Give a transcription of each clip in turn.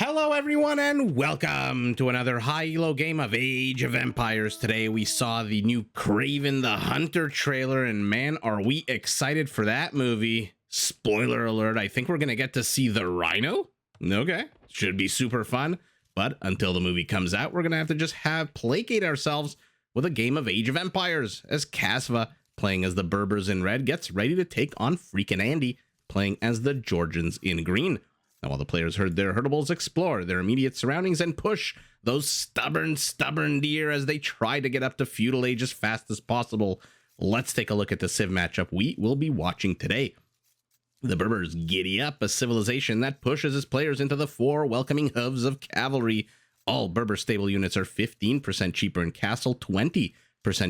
Hello everyone and welcome to another high elo game of Age of Empires. Today we saw the new Kraven the Hunter trailer and man are we excited for that movie. Spoiler alert, I think we're gonna get to see the Rhino. Okay, should be super fun, but until the movie comes out we're gonna have to just placate ourselves with a game of Age of Empires as Kasva, playing as the Berbers in red, gets ready to take on FreakinAndy, playing as the Georgians in green. Now, while the players herd their herdables, explore their immediate surroundings and push those stubborn deer as they try to get up to Feudal Age as fast as possible. Let's take a look at the Civ matchup we will be watching today. The Berbers giddy up, a civilization that pushes its players into the four welcoming hooves of cavalry. All Berber stable units are 15% cheaper in Castle, 20%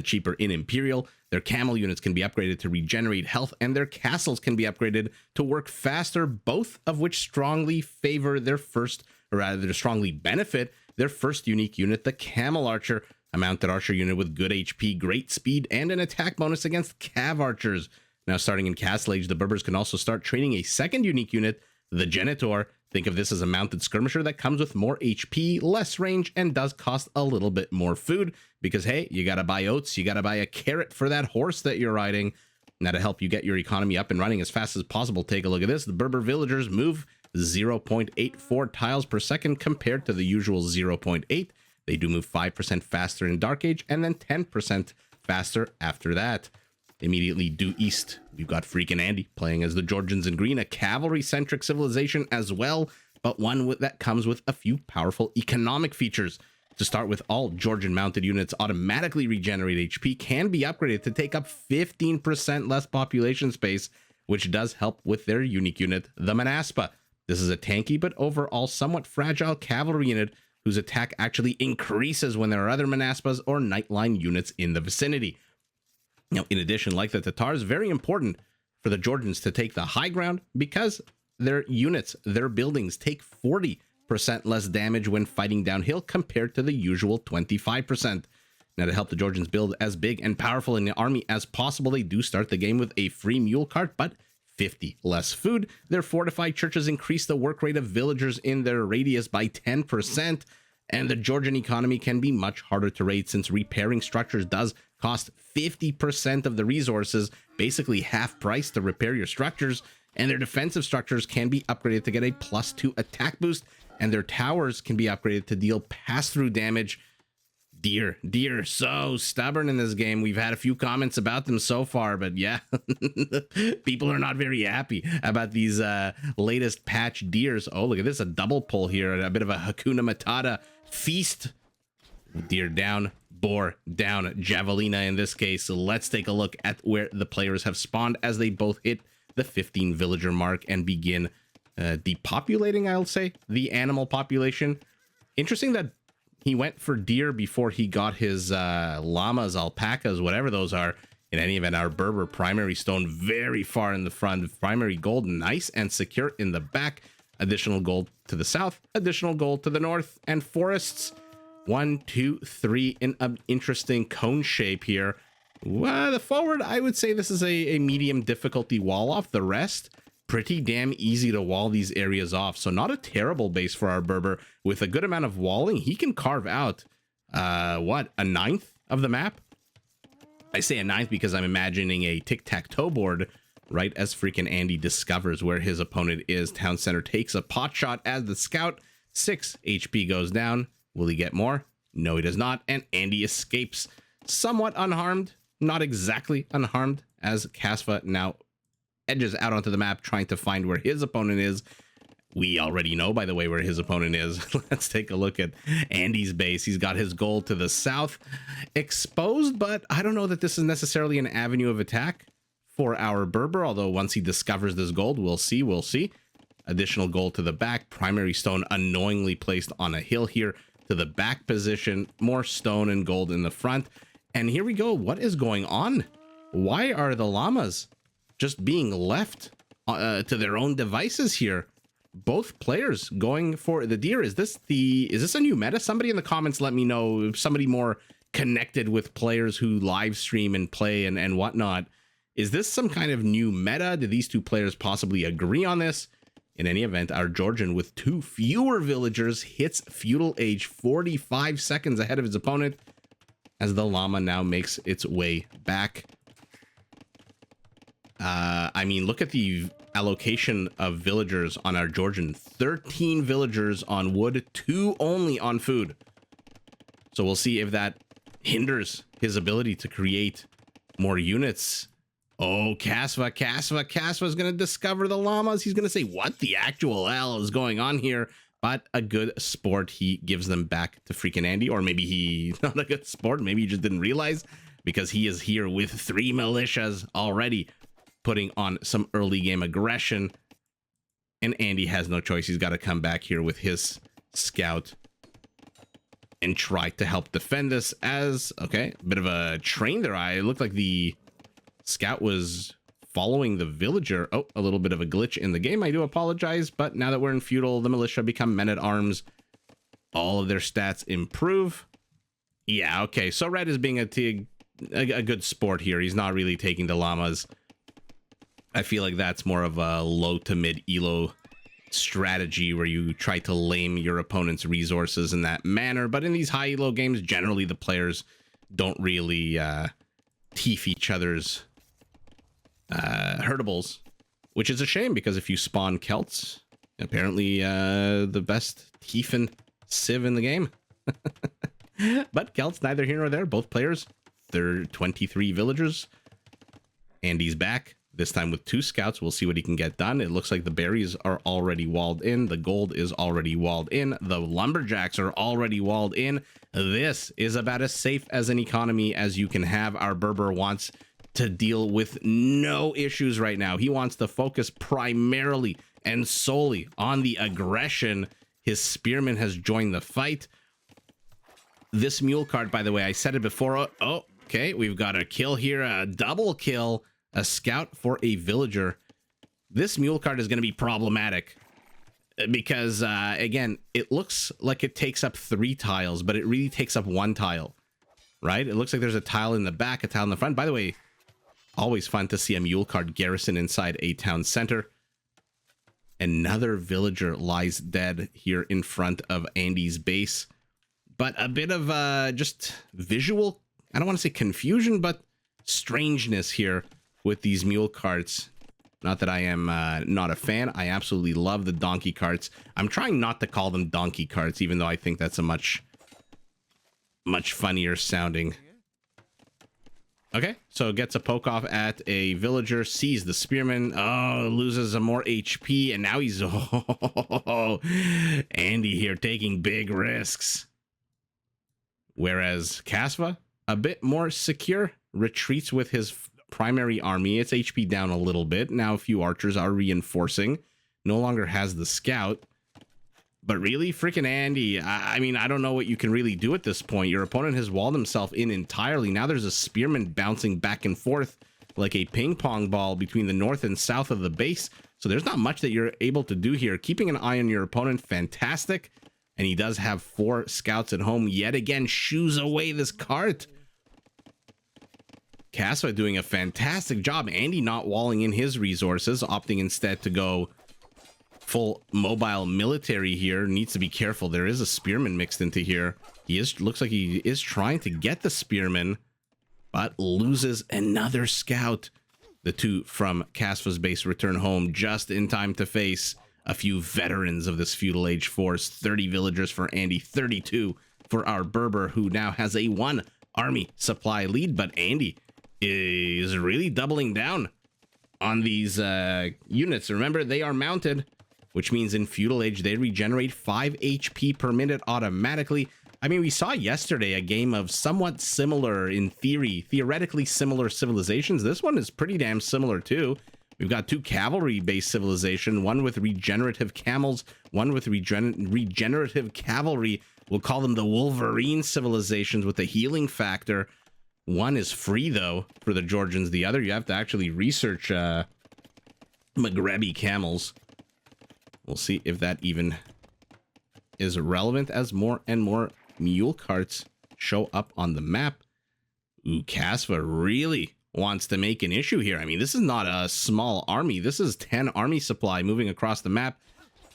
cheaper in Imperial. Their camel units can be upgraded to regenerate health, and their castles can be upgraded to work faster, both of which strongly favor their first, or rather strongly benefit their first unique unit, the Camel Archer, a mounted archer unit with good HP, great speed, and an attack bonus against Cav archers. Now, starting in Castle Age, the Berbers can also start training a second unique unit, the Genitor. Think of this as a mounted skirmisher that comes with more HP, less range, and does cost a little bit more food because, hey, you got to buy oats, you got to buy a carrot for that horse that you're riding. Now, to help you get your economy up and running as fast as possible, take a look at this. The Berber villagers move 0.84 tiles per second compared to the usual 0.8. They do move 5% faster in Dark Age and then 10% faster after that. Immediately due east, we've got FreakinAndy playing as the Georgians in green, a cavalry-centric civilization as well, but one that comes with a few powerful economic features. To start with, all Georgian mounted units automatically regenerate HP, can be upgraded to take up 15% less population space, which does help with their unique unit, the Manaspa. This is a tanky but overall somewhat fragile cavalry unit whose attack actually increases when there are other Manaspas or Nightline units in the vicinity. Now, in addition, like the Tatars, very important for the Georgians to take the high ground because their units, their buildings take 40% less damage when fighting downhill compared to the usual 25%. Now, to help the Georgians build as big and powerful in the army as possible, they do start the game with a free mule cart, but 50 less food. Their fortified churches increase the work rate of villagers in their radius by 10%. And the Georgian economy can be much harder to raid since repairing structures does cost 50% of the resources, basically half price to repair your structures, and their defensive structures can be upgraded to get a +2 attack boost, and their towers can be upgraded to deal pass-through damage. Deer, so stubborn in this game. We've had a few comments about them so far, but yeah, people are not very happy about these latest patch deers. Oh, look at this, a double pull here, a bit of a Hakuna Matata feast. Deer down, boar down, Javelina in this case. So let's take a look at where the players have spawned as they both hit the 15 villager mark and begin depopulating, I'll say, the animal population. Interesting that he went for deer before he got his llamas, alpacas, whatever those are. In any event, our Berber primary stone very far in the front, primary gold nice and secure in the back, additional gold to the south, additional gold to the north, and forests 1, 2, 3 in an interesting cone shape here. The forward, I would say this is a medium difficulty wall off. The rest, pretty damn easy to wall these areas off. So not a terrible base for our Berber. With a good amount of walling, he can carve out, a ninth of the map? I say a ninth because I'm imagining a tic-tac-toe board, right as FreakinAndy discovers where his opponent is. Town center takes a pot shot as the scout. 6 HP goes down. Will he get more? No, he does not. And Andy escapes somewhat unharmed. Not exactly unharmed, as Kasva now edges out onto the map trying to find where his opponent is. We already know, by the way, where his opponent is. Let's take a look at Andy's base. He's got his gold to the south exposed, but I don't know that this is necessarily an avenue of attack for our Berber, although once he discovers this gold, we'll see. Additional gold to the back, primary stone unknowingly placed on a hill here to the back position, more stone and gold in the front. And here we go. What is going on? Why are the llamas just being left to their own devices here? Both players going for the deer. Is this a new meta? Somebody in the comments let me know, if somebody more connected with players who live stream and play and whatnot. Is this some kind of new meta? Do these two players possibly agree on this? In any event, our Georgian with 2 fewer villagers hits Feudal Age 45 seconds ahead of his opponent as the llama now makes its way back. I mean, look at the allocation of villagers on our Georgian. 13 villagers on wood, 2 only on food. So we'll see if that hinders his ability to create more units. Oh, Kasva is going to discover the llamas. He's going to say, what the actual hell is going on here? But a good sport, he gives them back to FreakinAndy. Or maybe he's not a good sport. Maybe he just didn't realize, because he is here with 3 militias already, putting on some early game aggression. And Andy has no choice. He's got to come back here with his scout and try to help defend this. As, okay, a bit of a train there. It looked like the scout was following the villager. Oh, a little bit of a glitch in the game. I do apologize, but now that we're in feudal, the militia become men-at-arms. All of their stats improve. Yeah, okay. So red is being a good sport here. He's not really taking the llamas. I feel like that's more of a low to mid elo strategy where you try to lame your opponent's resources in that manner. But in these high elo games, generally the players don't really teeth each other's herdables, which is a shame, because if you spawn Celts, apparently the best Tiefin civ in the game. But Celts, neither here nor there. Both players, they're 23 villagers. Andy's back, this time with 2 scouts. We'll see what he can get done. It looks like the berries are already walled in. The gold is already walled in. The lumberjacks are already walled in. This is about as safe as an economy as you can have. Our Berber wants to deal with no issues right now. He wants to focus primarily and solely on the aggression. His spearman has joined the fight. This mule cart, by the way, I said it before. Oh, okay, we've got a kill here, a double kill, a scout for a villager. This mule cart is going to be problematic because, again, it looks like it takes up 3 tiles, but it really takes up 1 tile, right? It looks like there's a tile in the back, a tile in the front. By the way, always fun to see a mule cart garrison inside a town center. Another villager lies dead here in front of Andy's base. But a bit of just visual, I don't want to say confusion, but strangeness here with these mule carts. Not that I am not a fan. I absolutely love the donkey carts. I'm trying not to call them donkey carts, even though I think that's a much funnier sounding. Okay, so gets a poke off at a villager, sees the spearman, oh, loses some more HP, and now he's, oh, Andy here taking big risks. Whereas Kasva, a bit more secure, retreats with his primary army. Its HP down a little bit. Now a few archers are reinforcing. No longer has the scout. But really, FreakinAndy, I mean, I don't know what you can really do at this point. Your opponent has walled himself in entirely. Now there's a spearman bouncing back and forth like a ping pong ball between the north and south of the base. So there's not much that you're able to do here. Keeping an eye on your opponent, fantastic. And he does have 4 scouts at home. Yet again, shoos away this cart. Kasva doing a fantastic job. Andy not walling in his resources, opting instead to go full mobile military here. Needs to be careful. There is a spearman mixed into here. Looks like he is trying to get the spearman, but loses another scout. The 2 from Kasva's base return home just in time to face a few veterans of this feudal age force. 30 villagers for Andy, 32 for our Berber, who now has a 1 army supply lead. But Andy is really doubling down on these units. Remember, they are mounted, which means in feudal age they regenerate 5 HP per minute automatically. I mean, we saw yesterday a game of somewhat similar, in theory, theoretically similar civilizations. This one is pretty damn similar too. We've got 2 cavalry-based civilization, one with regenerative camels, one with regenerative cavalry. We'll call them the Wolverine civilizations with a healing factor. One is free, though, for the Georgians. The other, you have to actually research Maghrebi camels. We'll see if that even is relevant as more and more mule carts show up on the map. Ooh, Kasva really wants to make an issue here. I mean, this is not a small army. This is 10 army supply moving across the map.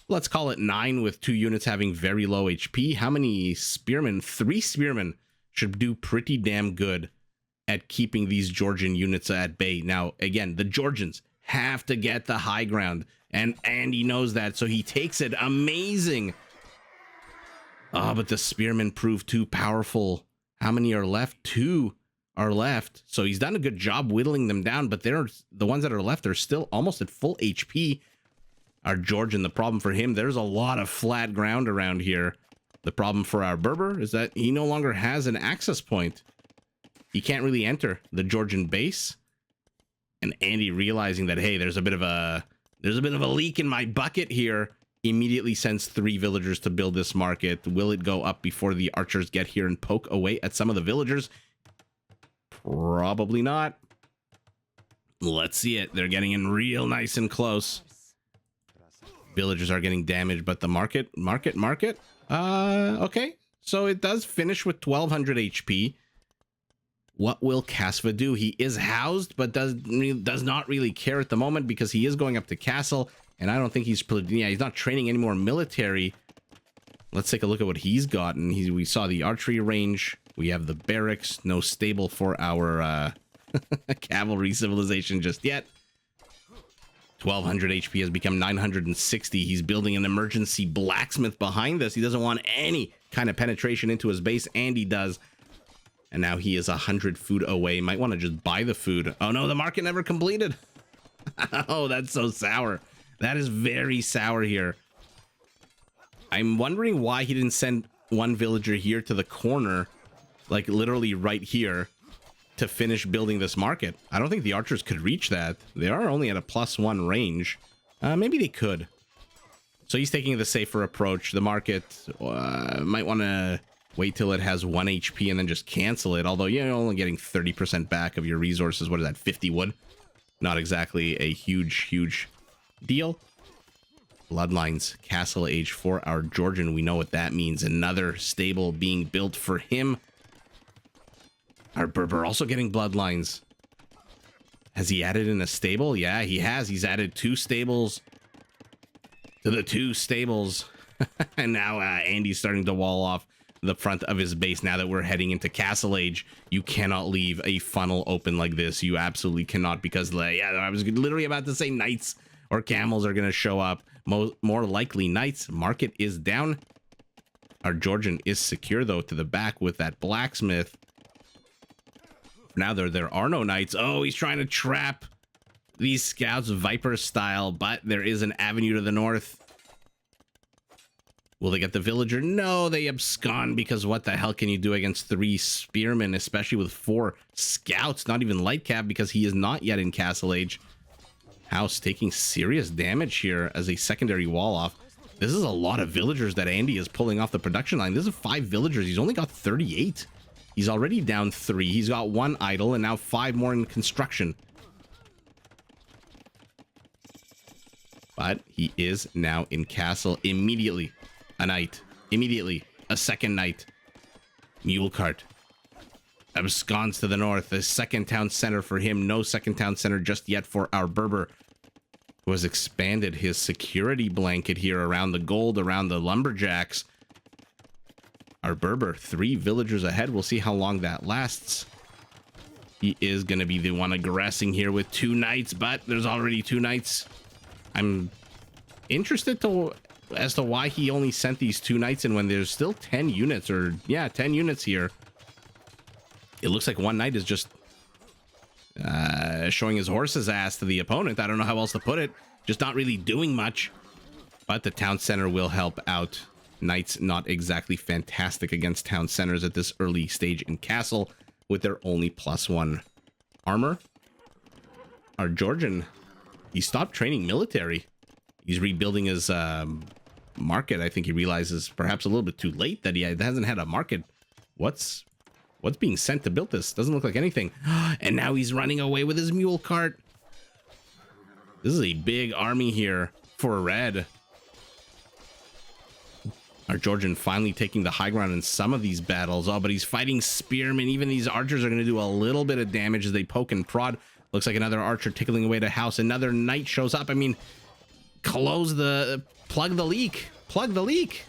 let's call it 9 with 2 units having very low HP. How many spearmen? 3 spearmen should do pretty damn good at keeping these Georgian units at bay. Now, again, the Georgians have to get the high ground, and Andy knows that, so he takes it. Amazing. Oh, but the spearmen proved too powerful. How many are left? 2 are left. So he's done a good job whittling them down, but the ones that are left are still almost at full HP. Our Georgian, the problem for him, there's a lot of flat ground around here. The problem for our Berber is that he no longer has an access point. He can't really enter the Georgian base. And Andy, realizing that, hey, there's a bit of a leak in my bucket here, immediately sends 3 villagers to build this market. Will it go up before the archers get here and poke away at some of the villagers? Probably not. Let's see it. They're getting in real nice and close. Villagers are getting damaged, but the market. Okay. So it does finish with 1200 HP. What will Kasva do? He is housed, but does not really care at the moment because he is going up to castle, and I don't think he's not training any more military. Let's take a look at what he's gotten. We saw the archery range. We have the barracks. No stable for our cavalry civilization just yet. 1200 HP has become 960. He's building an emergency blacksmith behind this. He doesn't want any kind of penetration into his base, and he does. And now he is 100 food away. Might want to just buy the food. Oh no, the market never completed. Oh, that's so sour. That is very sour here. I'm wondering why he didn't send one villager here to the corner, like literally right here, to finish building this market. I don't think the archers could reach that. They are only at a +1 range. Maybe they could. So he's taking the safer approach. The market might want to wait till it has 1 HP and then just cancel it. Although you're only getting 30% back of your resources. What is that, 50 wood? Not exactly a huge deal. Bloodlines, Castle Age for our Georgian. We know what that means. Another stable being built for him. Our Berber also getting bloodlines. Has he added in a stable? Yeah, he has. He's added 2 stables to the 2 stables. And now Andy's starting to wall off the front of his base. Now that we're heading into Castle Age, you cannot leave a funnel open like this. You absolutely cannot, because yeah, I was literally about to say knights or camels are going to show up. More likely knights. Market is down. Our Georgian is secure though to the back with that blacksmith. Now there are no knights. Oh, he's trying to trap these scouts Viper style, but there is an avenue to the north. Will they get the villager? No, they abscond, because what the hell can you do against 3 spearmen, especially with 4 scouts? Not even light cap, because he is not yet in Castle Age. House taking serious damage here as a secondary wall off. This is a lot of villagers that Andy is pulling off the production line. This is 5 villagers. He's only got 38. He's already down 3. He's got 1 idle and now 5 more in construction. But he is now in castle immediately. A knight. Immediately. A second knight. Mule cart. Absconds to the north. The second town center for him. No second town center just yet for our Berber, who has expanded his security blanket here around the gold, around the lumberjacks. Our Berber, 3 villagers ahead. We'll see how long that lasts. He is going to be the one aggressing here with 2 knights, but there's already 2 knights. I'm interested as to why he only sent these 2 knights in when there's still 10 units, or yeah, 10 units here. It looks like 1 knight is just showing his horse's ass to the opponent. I don't know how else to put it. Just not really doing much. But the town center will help out. Knights not exactly fantastic against town centers at this early stage in castle, with their only +1 armor. Our Georgian, he stopped training military. He's rebuilding his market. I think he realizes perhaps a little bit too late that he hasn't had a market. What's being sent to build this? Doesn't look like anything. And now he's running away with his mule cart. This is a big army here for red. Our Georgian finally taking the high ground in some of these battles. Oh, but he's fighting spearmen. Even these archers are going to do a little bit of damage as they poke and prod. Looks like another archer tickling away to house. Another knight shows up. I mean, plug the leak. Plug the leak.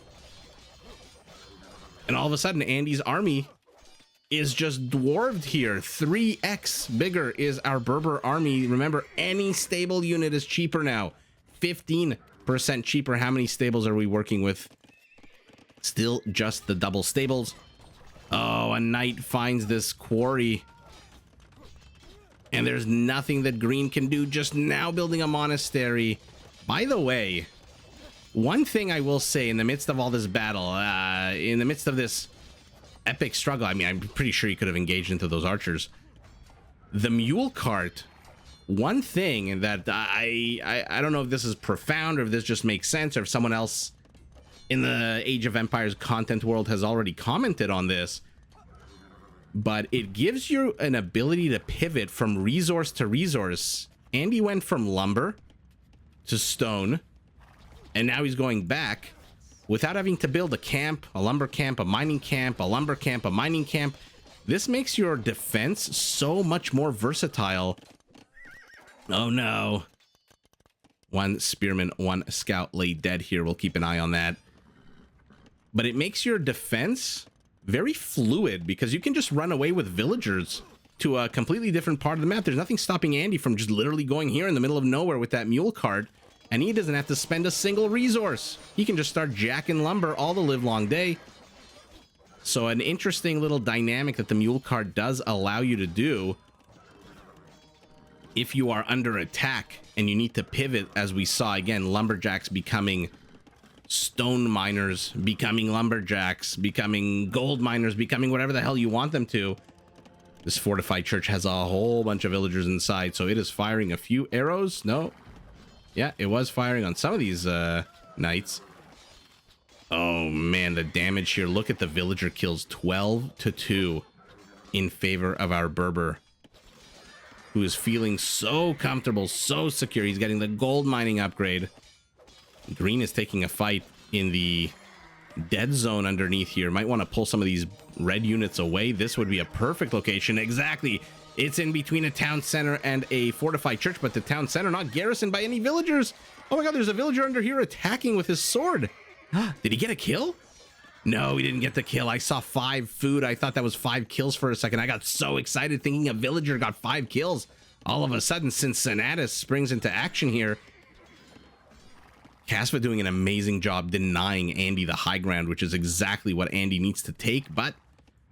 And all of a sudden, Andy's army is just dwarfed here. 3x bigger is our Berber army. Remember, any stable unit is cheaper now. 15% cheaper. How many stables are we working with? Still just the double stables. Oh, a knight finds this quarry. And there's nothing that green can do. Just now building a monastery. By the way, one thing I will say in the midst of all this battle, in the midst of this epic struggle, I mean, I'm pretty sure you could have engaged into those archers. The mule cart, one thing that I don't know if this is profound or if this just makes sense or if someone else in the Age of Empires content world has already commented on this, but it gives you an ability to pivot from resource to resource. Andy went from lumber to stone, and now he's going back without having to build a camp, a lumber camp, a mining camp, a lumber camp, a mining camp. This makes your defense so much more versatile. Oh no. One spearman, one scout lay dead here. We'll keep an eye on that. But it makes your defense very fluid because you can just run away with villagers to a completely different part of the map. There's nothing stopping Andy from just literally going here in the middle of nowhere with that mule cart, and he doesn't have to spend a single resource. He can just start jacking lumber all the live long day. So an interesting little dynamic that the mule cart does allow you to do if you are under attack and you need to pivot, as we saw again, lumberjacks becoming stone miners, becoming lumberjacks, becoming gold miners, becoming whatever the hell you want them to. This fortified church has a whole bunch of villagers inside, so it is firing a few arrows. No. Yeah, it was firing on some of these knights. Oh man, the damage here. Look at the villager kills. 12-2 in favor of our Berber, who is feeling so comfortable, so secure. He's getting the gold mining upgrade. Green is taking a fight in the dead zone underneath here. Might want to pull some of these red units away. This would be a perfect location. Exactly. It's in between a town center and a fortified church, but the town center not garrisoned by any villagers. Oh my god, there's a villager under here attacking with his sword. Did he get a kill? No, he didn't get the kill. I saw 5 food. I thought that was 5 kills for a second. I got so excited thinking a villager got 5 kills. All of a sudden, Cincinnatus springs into action here. Kasva doing an amazing job denying Andy the high ground, which is exactly what Andy needs to take, but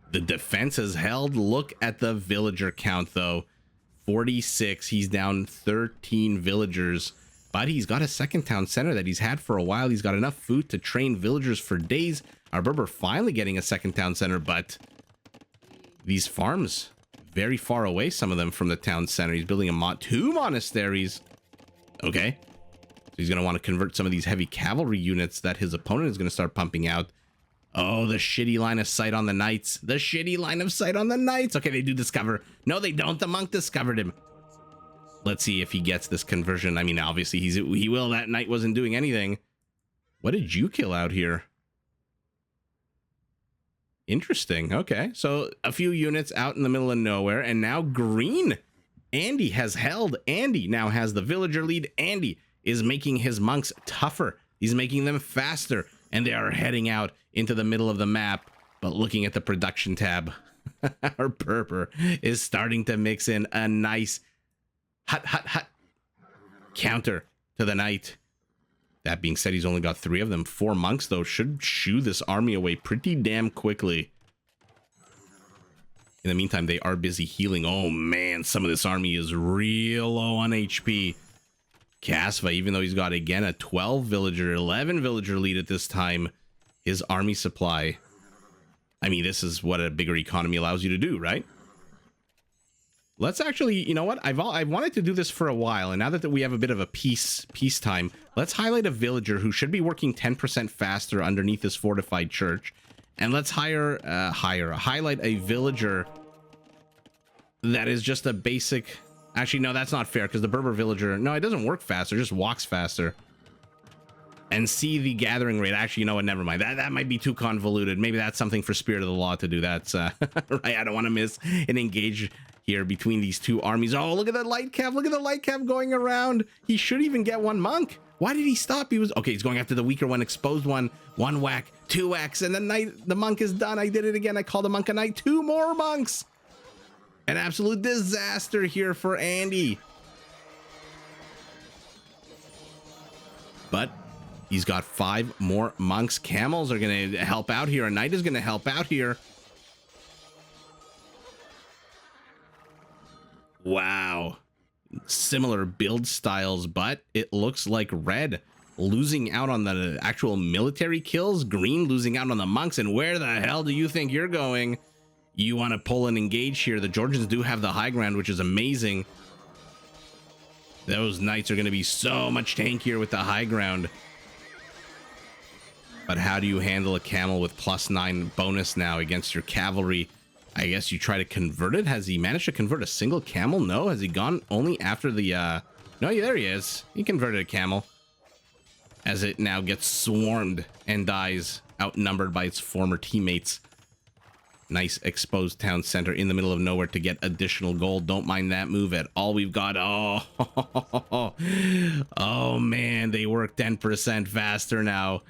the defense has held. Look at the villager count, though. 46. He's down 13 villagers, but he's got a second town center that he's had for a while. He's got enough food to train villagers for days. Our Berber finally getting a second town center, but these farms very far away, some of them from the town center. He's building 2 monasteries. Okay. He's going to want to convert some of these heavy cavalry units that his opponent is going to start pumping out. Oh, the shitty line of sight on the knights. The shitty line of sight on the knights. Okay, they do discover. No, they don't. The monk discovered him. Let's see if he gets this conversion. I mean, obviously he will. That knight wasn't doing anything. What did you kill out here? Interesting. Okay, so a few units out in the middle of nowhere, and now green. Andy has held. Andy now has the villager lead. Andy is making his monks tougher. He's making them faster, and they are heading out into the middle of the map. But looking at the production tab, our Berber is starting to mix in a nice hut counter to the knight. That being said, he's only got 3 of them. 4 monks, though, should shoo this army away pretty damn quickly. In the meantime, they are busy healing. Oh man, some of this army is real low on HP. Kasva, even though he's got, again, a 12 villager, 11 villager lead at this time, his army supply, I mean, this is what a bigger economy allows you to do, right? Let's actually, you know what? I've wanted to do this for a while, and now that we have a bit of a peacetime, let's highlight a villager who should be working 10% faster underneath this fortified church, and let's highlight a villager that is just a basic. Actually, no, that's not fair, because the Berber villager, no, it doesn't work faster, it just walks faster. And see the gathering rate. Actually, you know what, never mind. That might be too convoluted. Maybe that's something for Spirit of the Law to do. That's, right, I don't want to miss an engage here between these two armies. Oh, look at that light cav. Look at the light cav going around. He should even get 1 monk. Why did he stop? He was okay. He's going after the weaker one, exposed one. One whack, two whacks, and the monk is done. I did it again. I called a monk a knight. Two more monks. An absolute disaster here for Andy. But he's got 5 more monks. Camels are going to help out here. A knight is going to help out here. Wow. Similar build styles, but it looks like red losing out on the actual military kills, green losing out on the monks. And where the hell do you think you're going? You want to pull and engage here. The Georgians do have the high ground, which is amazing. Those knights are going to be so much tankier with the high ground. But how do you handle a camel with +9 bonus now against your cavalry? I guess you try to convert it. Has he managed to convert a single camel? No. Has he gone only after the no, yeah, there he is. He converted a camel as it now gets swarmed and dies, outnumbered by its former teammates. Nice exposed town center in the middle of nowhere to get additional gold. Don't mind that move at all. We've got oh man, they work 10% faster now.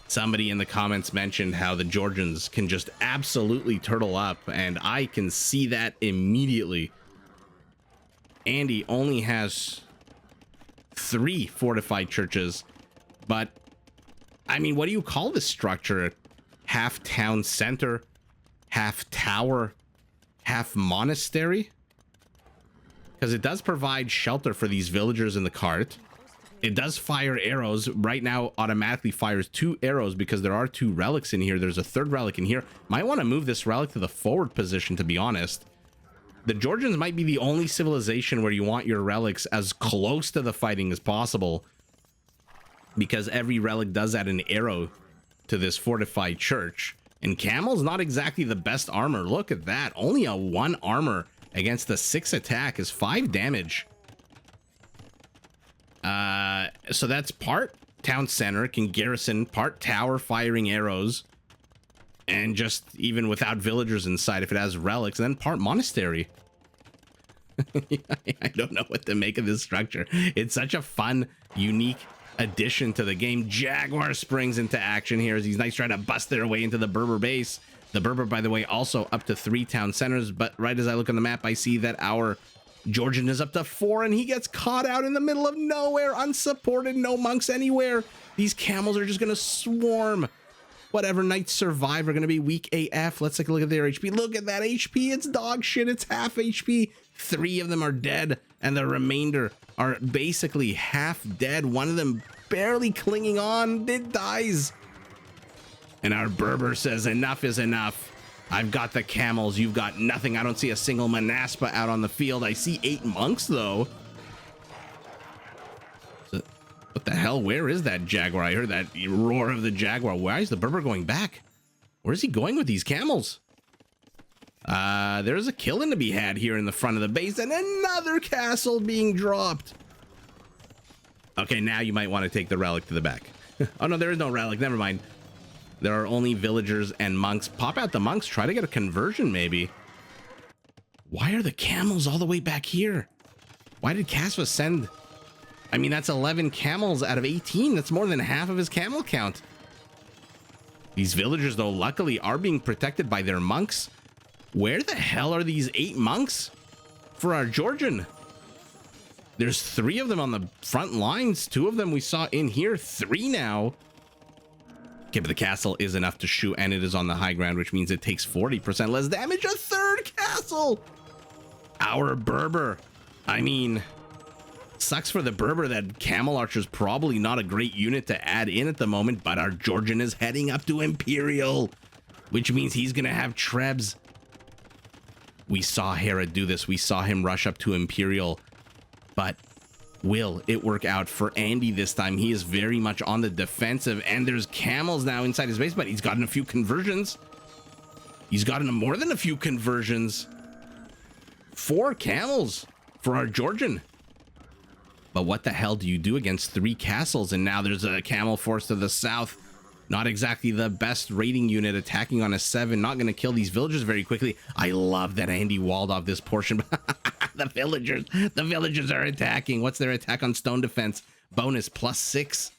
Somebody in the comments mentioned how the Georgians can just absolutely turtle up, and I can see that immediately. Andy only has 3 fortified churches, but I mean, what do you call this structure? Half town center, half tower, half monastery? Because it does provide shelter for these villagers in the cart. It does fire arrows. Right now, automatically fires 2 arrows because there are 2 relics in here. There's a 3rd relic in here. Might want to move this relic to the forward position, to be honest. The Georgians might be the only civilization where you want your relics as close to the fighting as possible, because every relic does add an arrow to this fortified church. And camel's not exactly the best armor. Look at that. Only a 1 armor against the 6 attack is 5 damage. So that's part town center, can garrison, part tower firing arrows, and just even without villagers inside if it has relics, and then part monastery. I don't know what to make of this structure. It's such a fun, unique addition to the game. Jaguar springs into action here as these knights try to bust their way into the Berber base. The Berber, by the way, also up to 3 town centers, but right as I look on the map, I see that our Georgian is up to 4, and he gets caught out in the middle of nowhere, unsupported, no monks anywhere. These camels are just gonna swarm. Whatever knights survive are gonna be weak AF. Let's take a look at their HP. Look at that HP. It's dog shit. It's half HP. 3 of them are dead, and the remainder are basically half dead. One of them barely clinging on. It dies. And our Berber says enough is enough. I've got the camels, you've got nothing. I don't see a single Manaspa out on the field. I see 8 monks, though. So, what the hell? Where is that Jaguar? I heard that roar of the Jaguar. Why is the Berber going back? Where's he going with these camels? There's a killing to be had here in the front of the base, and another castle being dropped. Okay, now you might want to take the relic to the back. Oh, no, there is no relic. Never mind. There are only villagers and monks. Pop out the monks. Try to get a conversion, maybe. Why are the camels all the way back here? Why did Kasva send... I mean, that's 11 camels out of 18. That's more than half of his camel count. These villagers, though, luckily are being protected by their monks. Where the hell are these 8 monks for our Georgian? There's 3 of them on the front lines. 2 of them we saw in here. 3 now. Okay, but the castle is enough to shoot, and it is on the high ground, which means it takes 40% less damage. A 3rd castle! Our Berber. I mean, sucks for the Berber that Camel Archer's probably not a great unit to add in at the moment, but our Georgian is heading up to Imperial, which means he's going to have Trebs. We saw Hera do this. We saw him rush up to Imperial, but... will it work out for Andy this time? He is very much on the defensive, and there's camels now inside his base, but he's gotten a few conversions. He's gotten more than a few conversions. 4 camels for our Georgian. But what the hell do you do against 3 castles? And now there's a camel force to the south. Not exactly the best raiding unit, attacking on a 7. Not going to kill these villagers very quickly. I love that Andy walled off this portion. The villagers are attacking. What's their attack on stone defense? bonus +6.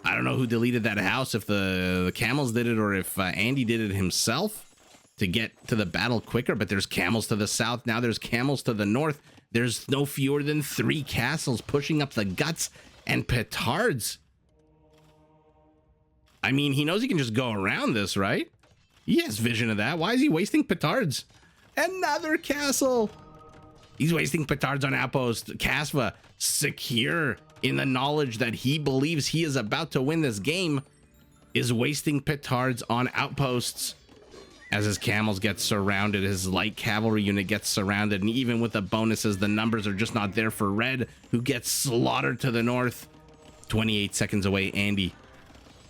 I don't know who deleted that house, if the camels did it or if Andy did it himself to get to the battle quicker, but there's camels to the south. Now there's camels to the north. There's no fewer than 3 castles pushing up the guts and petards. I mean, he knows he can just go around this, right? He has vision of that. Why is he wasting petards? Another castle. He's wasting petards on outpost. Kasva, secure in the knowledge that he believes he is about to win this game, is wasting petards on outposts. As his camels get surrounded, his light cavalry unit gets surrounded, and even with the bonuses, the numbers are just not there for Red, who gets slaughtered to the north. 28 seconds away, Andy.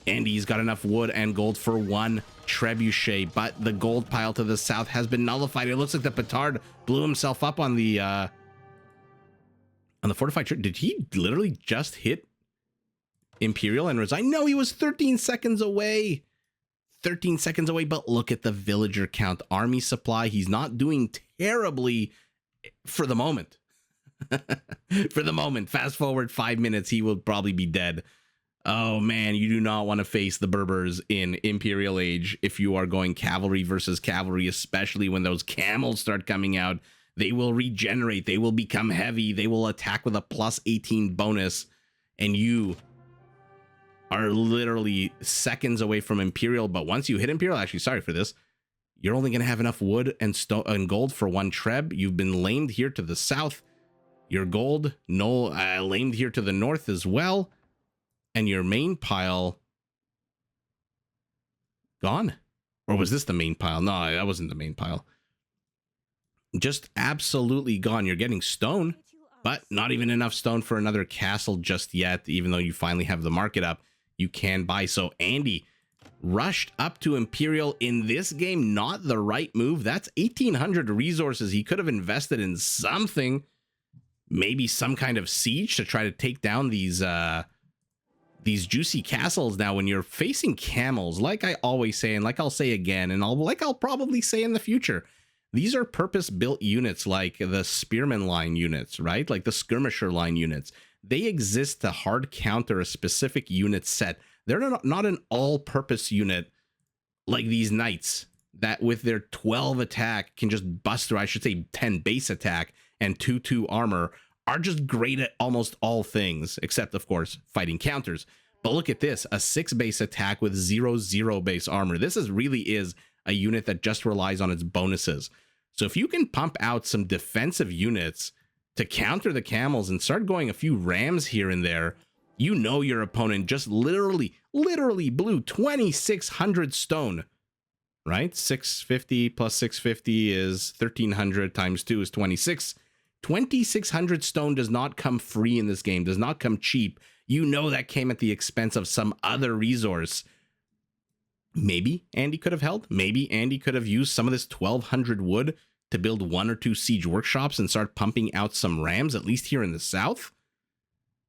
Andy's got enough wood and gold for 1 trebuchet, but the gold pile to the south has been nullified. It looks like the petard blew himself up on the fortified church. Did he literally just hit Imperial and resign? No, he was 13 seconds away. 13 seconds away, but look at the villager count. Army supply, he's not doing terribly for the moment. For the moment. Fast forward 5 minutes, he will probably be dead. Oh man, you do not want to face the Berbers in Imperial Age if you are going cavalry versus cavalry, especially when those camels start coming out. They will regenerate, they will become heavy, they will attack with a +18 bonus, and you are literally seconds away from Imperial. But once you hit Imperial, actually, sorry for this, you're only going to have enough wood and stone and gold for 1 treb. You've been lamed here to the south. Your gold, no, lamed here to the north as well. And your main pile gone. Or was this the main pile? No, that wasn't the main pile. Just absolutely gone. You're getting stone, but not even enough stone for another castle just yet, even though you finally have the market up. You can buy. So Andy rushed up to Imperial in this game. Not the right move. That's 1,800 resources he could have invested in something. Maybe some kind of siege to try to take down these juicy castles. Now, when you're facing camels, like I always say, and like I'll say again, and I'll probably say in the future, these are purpose-built units like the spearman line units, right? Like the skirmisher line units. They exist to hard counter a specific unit set. They're not an all-purpose unit like these knights that with their 12 attack can just bust through, I should say 10 base attack and 2/2 armor, are just great at almost all things, except, of course, fighting counters. But look at this, a 6 base attack with 0/0 base armor. This really is a unit that just relies on its bonuses. So if you can pump out some defensive units to counter the camels and start going a few rams here and there, you know your opponent just literally blew 2,600 stone, right? 650 plus 650 is 1,300 times 2 is 26. 2,600 stone does not come free in this game, does not come cheap. You know that came at the expense of some other resource. Maybe Andy could have held. Maybe Andy could have used some of this 1,200 wood to build 1 or 2 siege workshops and start pumping out some rams, at least here in the south.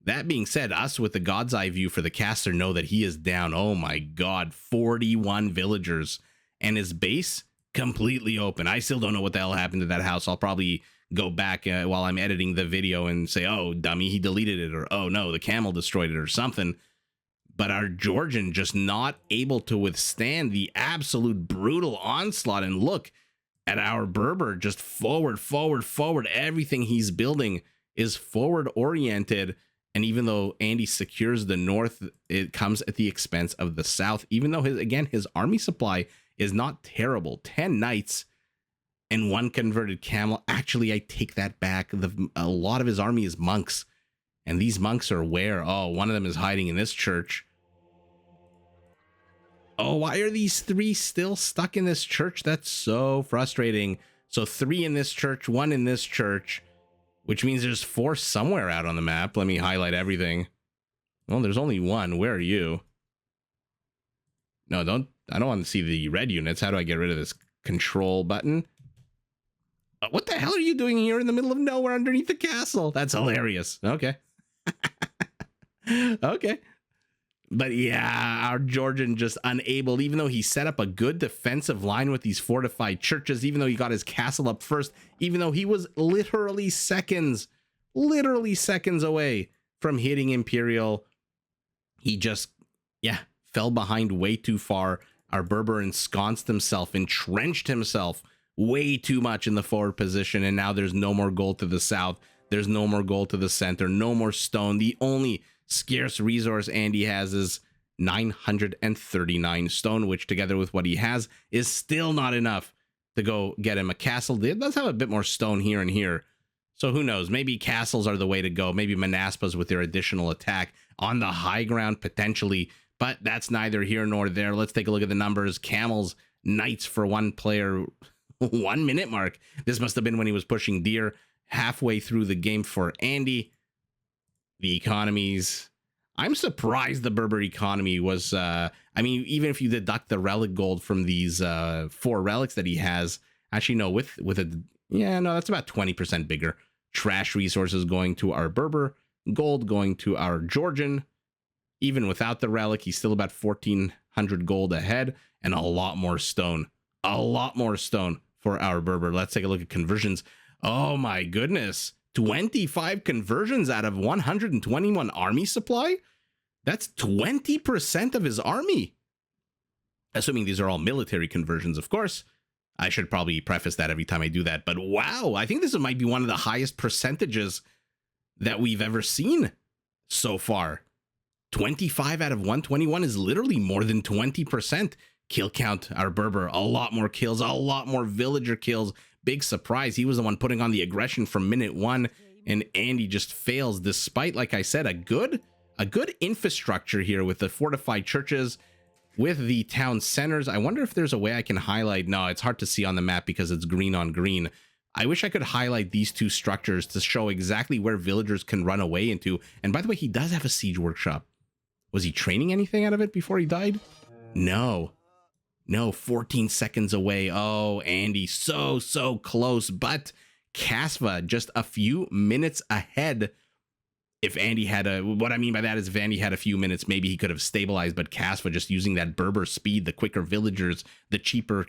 That being said, us with the God's Eye view for the caster know that he is down, oh my god, 41 villagers. And his base completely open. I still don't know what the hell happened to that house. I'll probably go back while I'm editing the video and say, oh, dummy, he deleted it, or oh no, the camel destroyed it, or something. But our Georgian just not able to withstand the absolute brutal onslaught. And look at our Berber, just forward. Everything he's building is forward oriented. And even though Andy secures the north, it comes at the expense of the south, even though his army supply is not terrible. 10 knights and 1 converted camel. Actually, I take that back. A lot of his army is monks. And these monks are where? Oh, one of them is hiding in this church. Oh, why are these 3 still stuck in this church? That's so frustrating. So 3 in this church, 1 in this church, which means there's 4 somewhere out on the map. Let me highlight everything. Well, there's only 1. Where are you? No, I don't want to see the red units. How do I get rid of this control button? What the hell are you doing here in the middle of nowhere underneath the castle? That's hilarious. Okay. Okay. But yeah, our Georgian just unable, even though he set up a good defensive line with these fortified churches, even though he got his castle up first, even though he was literally seconds away from hitting Imperial. He just, yeah, fell behind way too far. Our Berber ensconced himself, entrenched himself way too much in the forward position, and now there's no more gold to the south. There's no more gold to the center, no more stone. The only scarce resource Andy has is 939 stone, which together with what he has is still not enough to go get him a castle. It does have a bit more stone here and here. So who knows? Maybe castles are the way to go. Maybe Manaspas with their additional attack on the high ground potentially, but that's neither here nor there. Let's take a look at the numbers. Camels, knights for one player, 1 minute mark. This must have been when he was pushing deer halfway through the game for Andy. The economies. I'm surprised the Berber economy was, I mean, even if you deduct the relic gold from these 4 relics that he has, actually, no, with a, yeah, no, that's about 20% bigger. Trash resources going to our Berber, gold going to our Georgian. Even without the relic, he's still about 1,400 gold ahead, and a lot more stone. A lot more stone for our Berber. Let's take a look at conversions. Oh my goodness. 25 conversions out of 121 army supply? That's 20% of his army. Assuming these are all military conversions, of course. I should probably preface that every time I do that. But wow, I think this might be one of the highest percentages that we've ever seen so far. 25 out of 121 is literally more than 20%. Kill count, our Berber, a lot more kills, a lot more villager kills. Big surprise. He was the one putting on the aggression from minute 1, and Andy just fails despite, like I said, a good infrastructure here with the fortified churches, with the town centers. I wonder if there's a way I can highlight. No, it's hard to see on the map because it's green on green. I wish I could highlight these 2 structures to show exactly where villagers can run away into. And by the way, he does have a siege workshop. Was he training anything out of it before he died? No, 14 seconds away. Oh, Andy, so close. But Kasva just a few minutes ahead. If Andy had what I mean by that is if Andy had a few minutes, maybe he could have stabilized, but Kasva just using that Berber speed, the quicker villagers, the cheaper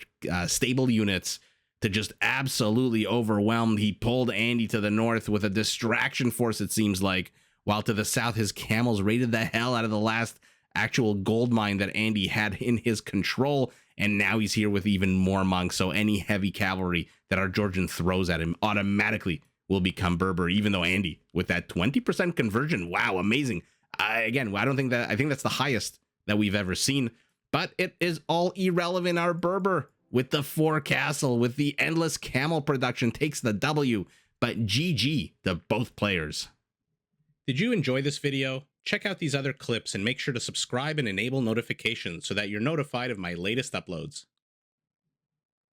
stable units to just absolutely overwhelm. He pulled Andy to the north with a distraction force, it seems like, while to the south, his camels raided the hell out of the last actual gold mine that Andy had in his control, and now he's here with even more monks, so any heavy cavalry that our Georgian throws at him automatically will become Berber, even though Andy, with that 20% conversion, wow, amazing. I think that's the highest that we've ever seen, but it is all irrelevant. Our Berber, with the 4 castle, with the endless camel production, takes the W, but GG to both players. Did you enjoy this video? Check out these other clips and make sure to subscribe and enable notifications so that you're notified of my latest uploads.